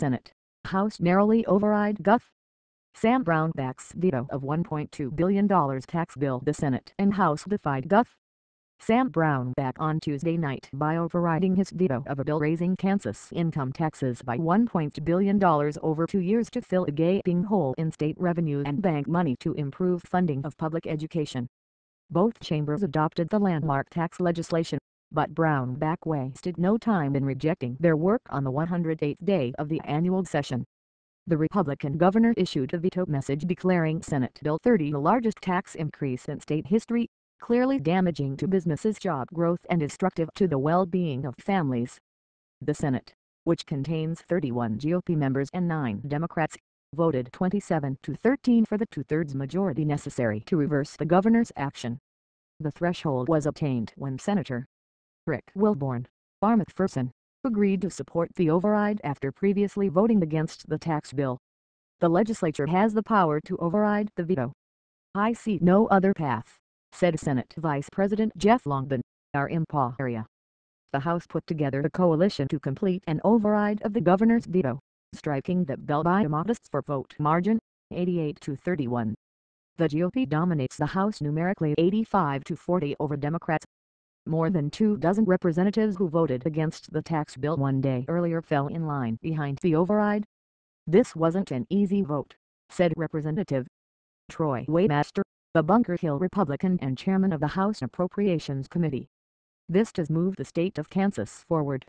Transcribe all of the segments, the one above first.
Senate. House narrowly override Gov. Sam Brownback's veto of $1.2 billion tax bill. The Senate and House defied Gov. Sam Brownback on Tuesday night by overriding his veto of a bill raising Kansas income taxes by $1.2 billion over 2 years to fill a gaping hole in state revenue and bank money to improve funding of public education. Both chambers adopted the landmark tax legislation, but Brownback wasted no time in rejecting their work on the 108th day of the annual session. The Republican governor issued a veto message declaring Senate Bill 30 the largest tax increase in state history, clearly damaging to businesses' job growth and destructive to the well-being of families. The Senate, which contains 31 GOP members and 9 Democrats, voted 27-13 for the two-thirds majority necessary to reverse the governor's action. The threshold was obtained when Senator Rick Wilborn, Far McPherson, agreed to support the override after previously voting against the tax bill. The legislature has the power to override the veto. "I see no other path," said Senate Vice President Jeff Longben, our Impaw area. The House put together a coalition to complete an override of the governor's veto, striking that bill by a modest vote margin, 88-31. The GOP dominates the House numerically 85-40 over Democrats. More than 24 representatives who voted against the tax bill one day earlier fell in line behind the override. "This wasn't an easy vote," said Representative Troy Waymaster, the Bunker Hill Republican and chairman of the House Appropriations Committee. "This does move the state of Kansas forward."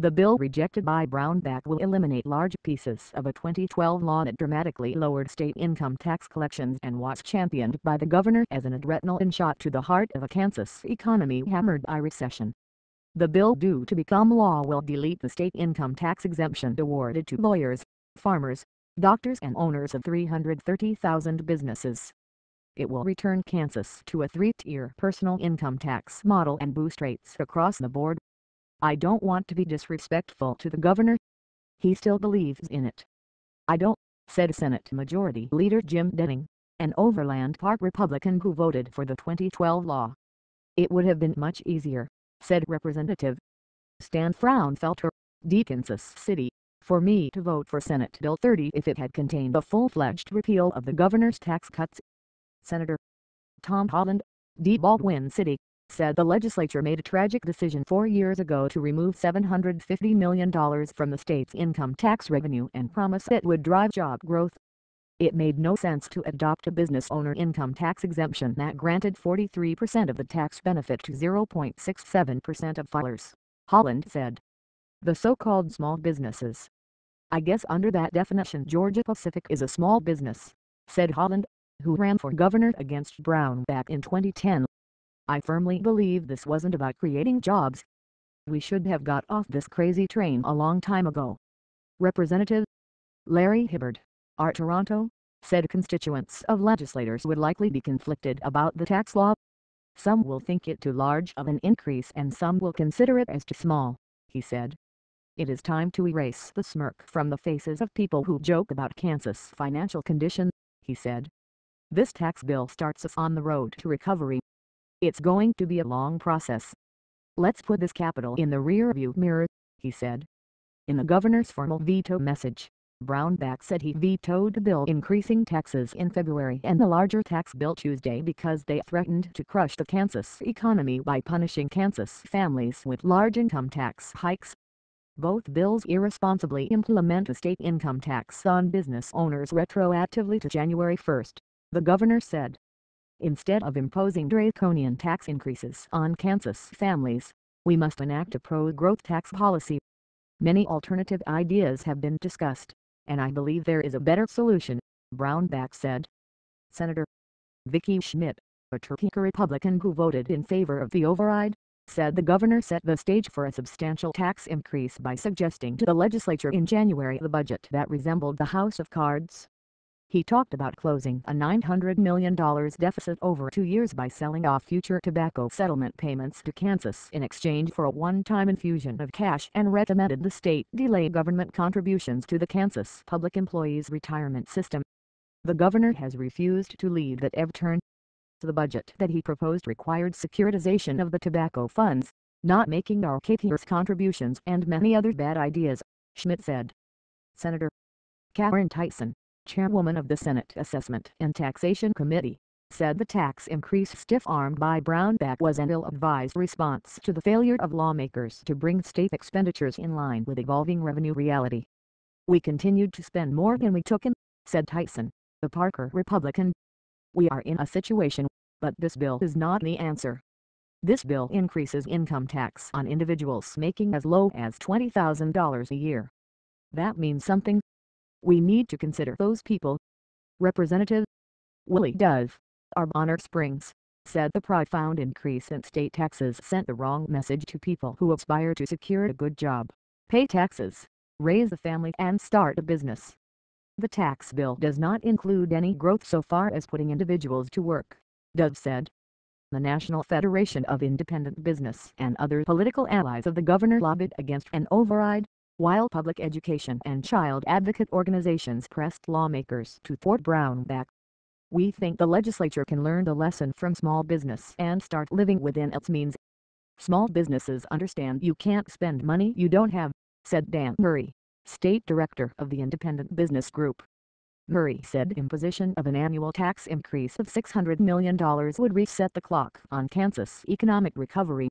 The bill rejected by Brownback will eliminate large pieces of a 2012 law that dramatically lowered state income tax collections and was championed by the governor as an adrenaline shot to the heart of a Kansas economy hammered by recession. The bill due to become law will delete the state income tax exemption awarded to lawyers, farmers, doctors and owners of 330,000 businesses. It will return Kansas to a 3-tier personal income tax model and boost rates across the board. "I don't want to be disrespectful to the governor. He still believes in it." "I don't," said Senate Majority Leader Jim Denning, an Overland Park Republican who voted for the 2012 law. "It would have been much easier," said Representative Stan Fraunfelter, Kansas City, "for me to vote for Senate Bill 30 if it had contained a full-fledged repeal of the governor's tax cuts." Senator Tom Holland, Baldwin City, said the legislature made a tragic decision 4 years ago to remove $750 million from the state's income tax revenue and promise it would drive job growth. "It made no sense to adopt a business owner income tax exemption that granted 43% of the tax benefit to 0.67% of filers," Holland said. "The so-called small businesses. I guess under that definition Georgia Pacific is a small business," said Holland, who ran for governor against Brownback in 2010. "I firmly believe this wasn't about creating jobs. We should have got off this crazy train a long time ago." Representative Larry Hibbard, our Toronto, said constituents of legislators would likely be conflicted about the tax law. "Some will think it too large of an increase and some will consider it as too small," he said. "It is time to erase the smirk from the faces of people who joke about Kansas' financial condition," he said. "This tax bill starts us on the road to recovery. It's going to be a long process. Let's put this capital in the rearview mirror," he said. In the governor's formal veto message, Brownback said he vetoed the bill increasing taxes in February and the larger tax bill Tuesday because they threatened to crush the Kansas economy by punishing Kansas families with large income tax hikes. Both bills irresponsibly implement a state income tax on business owners retroactively to January 1, the governor said. "Instead of imposing draconian tax increases on Kansas families, we must enact a pro-growth tax policy. Many alternative ideas have been discussed, and I believe there is a better solution," Brownback said. Senator Vicki Schmidt, a Topeka Republican who voted in favor of the override, said the governor set the stage for a substantial tax increase by suggesting to the legislature in January the budget that resembled the House of Cards. He talked about closing a $900 million deficit over 2 years by selling off future tobacco settlement payments to Kansas in exchange for a one-time infusion of cash and recommended the state delay government contributions to the Kansas Public Employees Retirement System. The governor has refused to lead that turn. The budget that he proposed required securitization of the tobacco funds, not making our KPR's contributions and many other bad ideas, Schmidt said. Senator Karen Tyson, chairwoman of the Senate Assessment and Taxation Committee, said the tax increase stiff-armed by Brownback was an ill-advised response to the failure of lawmakers to bring state expenditures in line with evolving revenue reality. "We continued to spend more than we took in," said Tyson, the Parker Republican. "We are in a situation, but this bill is not the answer. This bill increases income tax on individuals making as low as $20,000 a year. That means something. We need to consider those people." Representative Willie Dove, of Bonner Springs, said the profound increase in state taxes sent the wrong message to people who aspire to secure a good job, pay taxes, raise a family and start a business. "The tax bill does not include any growth so far as putting individuals to work," Dove said. The National Federation of Independent Business and other political allies of the governor lobbied against an override, while public education and child advocate organizations pressed lawmakers to thwart Brownback. "We think the legislature can learn the lesson from small business and start living within its means. Small businesses understand you can't spend money you don't have," said Dan Murray, state director of the Independent Business Group. Murray said imposition of an annual tax increase of $600 million would reset the clock on Kansas' economic recovery.